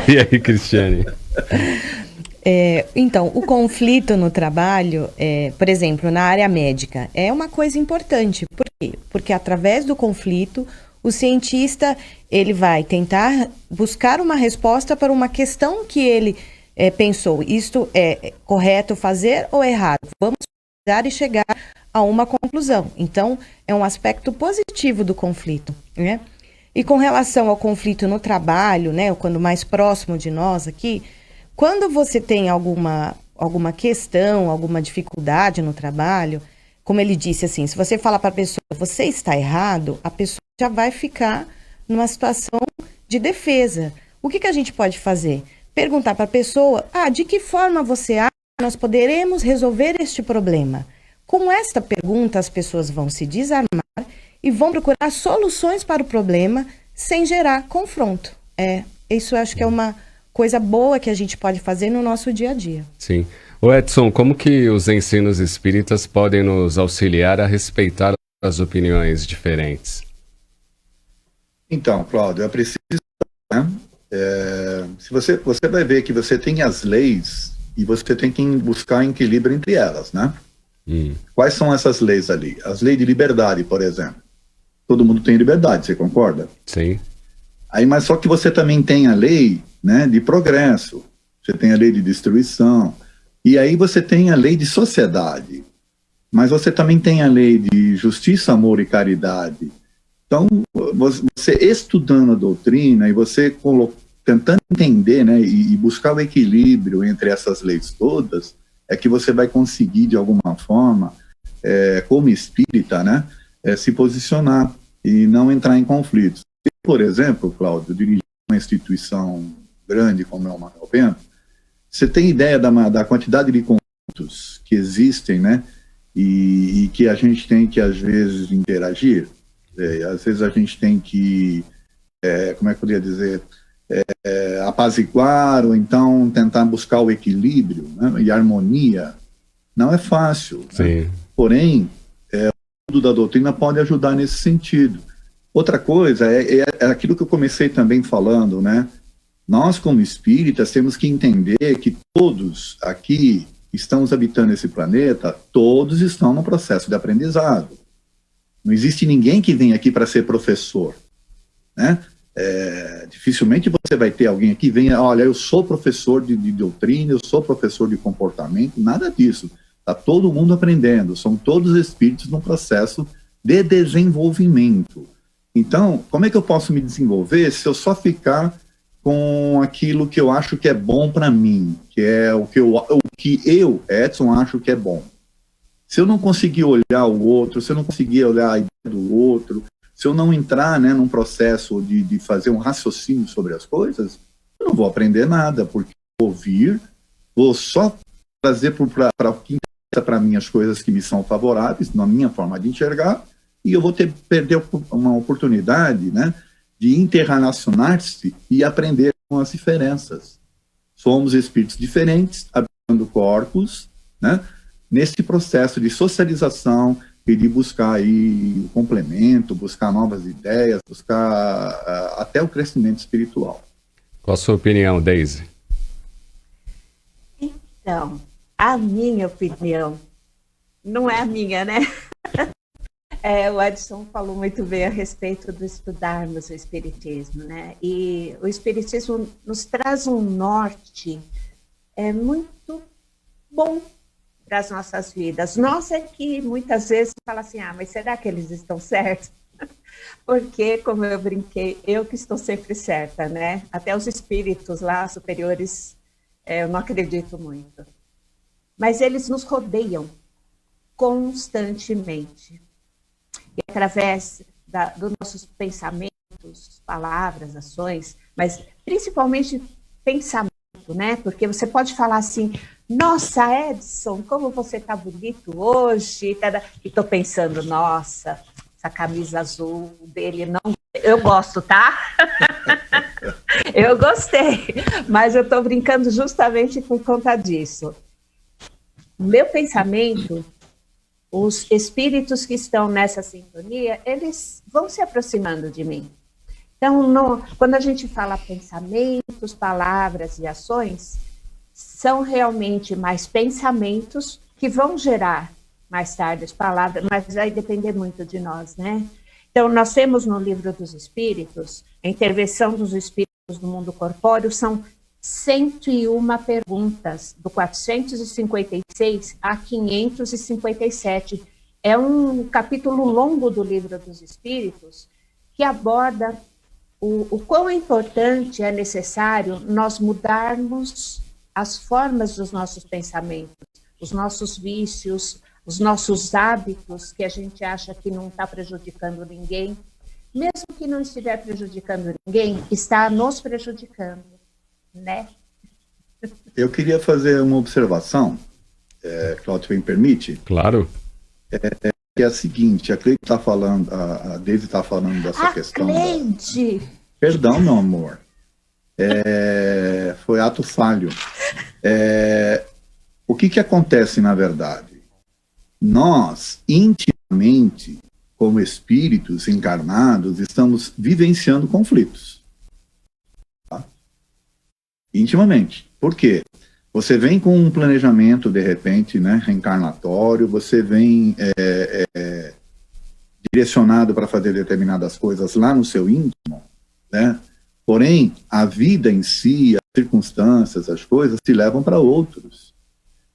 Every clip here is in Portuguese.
E aí, Cristiane? Então, o conflito no trabalho, por exemplo, na área médica, é uma coisa importante. Por quê? Porque através do conflito, o cientista ele vai tentar buscar uma resposta para uma questão que ele pensou. Isto é correto fazer ou errado? Vamos pesquisar e chegar a uma conclusão. Então, é um aspecto positivo do conflito, né? E com relação ao conflito no trabalho, né, quando mais próximo de nós aqui, quando você tem alguma questão, alguma dificuldade no trabalho, como ele disse assim, se você fala para a pessoa, você está errado, a pessoa já vai ficar numa situação de defesa. O que a gente pode fazer? Perguntar para a pessoa, de que forma você acha que nós poderemos resolver este problema? Com esta pergunta, as pessoas vão se desarmar e vão procurar soluções para o problema sem gerar confronto. Isso eu acho que é uma coisa boa que a gente pode fazer no nosso dia a dia. Sim. Ô Edson, como que os ensinos espíritas podem nos auxiliar a respeitar as opiniões diferentes? Então, Cláudio, é preciso, né? Se você vai ver que você tem as leis e você tem que buscar equilíbrio entre elas, né? Quais são essas leis ali? As leis de liberdade, por exemplo. Todo mundo tem liberdade, você concorda? Sim. Aí, mas só que você também tem a lei, né, de progresso, você tem a lei de destruição, e aí você tem a lei de sociedade, mas você também tem a lei de justiça, amor e caridade. Então, você estudando a doutrina e você tentando entender, né, e buscar o equilíbrio entre essas leis todas, é que você vai conseguir, de alguma forma, como espírita, né, se posicionar e não entrar em conflitos. Por exemplo, Cláudio, dirigir uma instituição grande como é o Manuel Bento, você tem ideia da quantidade de conflitos que existem, né, e que a gente tem que, às vezes, interagir? Às vezes a gente tem que, como é que eu poderia dizer, apaziguar ou então tentar buscar o equilíbrio, né, e harmonia. Não é fácil, né? Porém, o estudo da doutrina pode ajudar nesse sentido. Outra coisa é aquilo que eu comecei também falando, né? Nós, como espíritas, temos que entender que todos aqui estamos habitando esse planeta, todos estão no processo de aprendizado. Não existe ninguém que vem aqui para ser professor, né? Dificilmente você vai ter alguém aqui que venha, olha, eu sou professor de doutrina, eu sou professor de comportamento, nada disso. Está todo mundo aprendendo, são todos espíritos num processo de desenvolvimento. Então, como é que eu posso me desenvolver se eu só ficar com aquilo que eu acho que é bom para mim, que é o que eu, Edson, acho que é bom? Se eu não conseguir olhar o outro, se eu não conseguir olhar a ideia do outro, se eu não entrar, né, num processo de fazer um raciocínio sobre as coisas, eu não vou aprender nada, porque vou ouvir, vou só trazer para o que interessa para mim as coisas que me são favoráveis, na minha forma de enxergar, e eu vou perder uma oportunidade, né, de interrelacionar-se e aprender com as diferenças. Somos espíritos diferentes, habitando corpos, né, nesse processo de socialização e de buscar aí o complemento, buscar novas ideias, buscar até o crescimento espiritual. Qual a sua opinião, Deise? Então, a minha opinião não é a minha, né? O Edson falou muito bem a respeito de estudarmos o Espiritismo, né? E o Espiritismo nos traz um norte muito bom para as nossas vidas. Nós é que muitas vezes fala assim, mas será que eles estão certos? Porque, como eu brinquei, eu que estou sempre certa, né? Até os espíritos lá superiores, eu não acredito muito. Mas eles nos rodeiam constantemente. E através dos nossos pensamentos, palavras, ações, mas principalmente pensamento, né? Porque você pode falar assim, nossa, Edson, como você tá bonito hoje, e tô pensando, nossa, essa camisa azul dele não... Eu gosto, tá? Eu gostei, mas eu tô brincando justamente por conta disso. Meu pensamento, os espíritos que estão nessa sintonia, eles vão se aproximando de mim. Então, quando a gente fala pensamentos, palavras e ações, são realmente mais pensamentos que vão gerar mais tarde as palavras, mas vai depender muito de nós, né? Então, nós temos no Livro dos Espíritos, a intervenção dos espíritos no mundo corpóreo, são 101 perguntas, do 456 a 557. É um capítulo longo do Livro dos Espíritos que aborda o quão importante é necessário nós mudarmos as formas dos nossos pensamentos, os nossos vícios, os nossos hábitos que a gente acha que não está prejudicando ninguém. Mesmo que não estiver prejudicando ninguém, está nos prejudicando, né? Eu queria fazer uma observação, Cláudio, me permite? Claro. É a seguinte, a Cleide está falando, a Daisy está falando dessa questão. Cleide! Perdão, meu amor. Foi ato falho. O que acontece, na verdade? Nós, intimamente, como espíritos encarnados, estamos vivenciando conflitos. Tá? Intimamente. Por quê? Você vem com um planejamento, de repente, né, reencarnatório, você vem direcionado para fazer determinadas coisas lá no seu íntimo, né? Porém, a vida em si, as circunstâncias, as coisas, te levam para outros.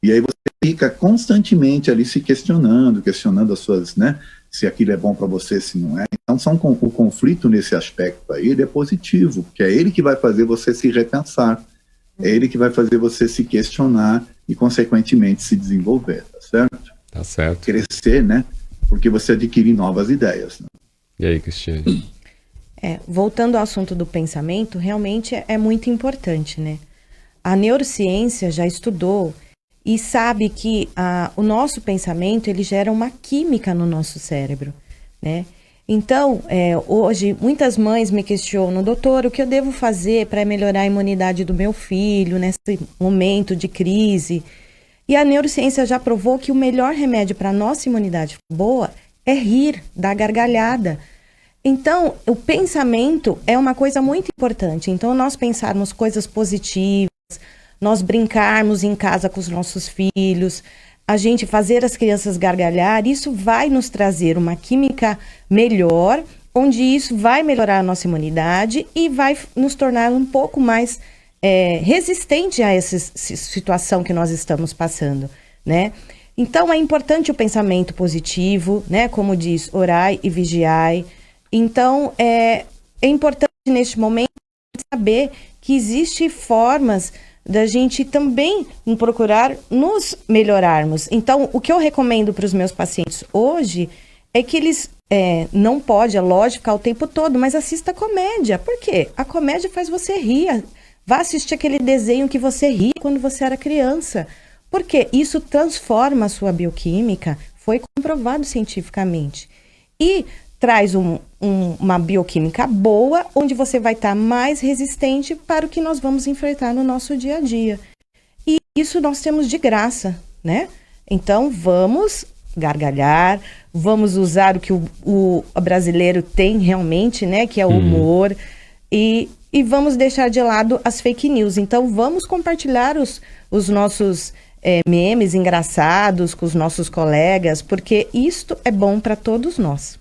E aí você fica constantemente ali se questionando as suas, né, se aquilo é bom para você, se não é. Então, o conflito nesse aspecto aí, ele é positivo, porque é ele que vai fazer você se repensar. É ele que vai fazer você se questionar e, consequentemente, se desenvolver, tá certo? Tá certo. Crescer, né? Porque você adquire novas ideias. Né? E aí, Cristiane? Voltando ao assunto do pensamento, realmente é muito importante, né? A neurociência já estudou e sabe que o nosso pensamento, ele gera uma química no nosso cérebro, né? Então, hoje, muitas mães me questionam, doutor, o que eu devo fazer para melhorar a imunidade do meu filho nesse momento de crise? E a neurociência já provou que o melhor remédio para a nossa imunidade boa é rir, dar gargalhada. Então, o pensamento é uma coisa muito importante. Então, nós pensarmos coisas positivas, nós brincarmos em casa com os nossos filhos, a gente fazer as crianças gargalhar, isso vai nos trazer uma química melhor, onde isso vai melhorar a nossa imunidade e vai nos tornar um pouco mais resistente a essa situação que nós estamos passando, né? Então, é importante o pensamento positivo, né? Como diz, orai e vigiai. Então, é importante neste momento saber que existem formas da gente também procurar nos melhorarmos. Então, o que eu recomendo para os meus pacientes hoje é que eles não pode, é lógico, ficar o tempo todo, mas assista comédia. Por quê? A comédia faz você rir. Vá assistir aquele desenho que você ria quando você era criança. Porque isso transforma a sua bioquímica, foi comprovado cientificamente. E traz uma bioquímica boa, onde você vai estar mais resistente para o que nós vamos enfrentar no nosso dia a dia. E isso nós temos de graça, né? Então, vamos gargalhar, vamos usar o que o brasileiro tem realmente, né? Que é o humor. E vamos deixar de lado as fake news. Então, vamos compartilhar os nossos memes engraçados com os nossos colegas, porque isto é bom para todos nós.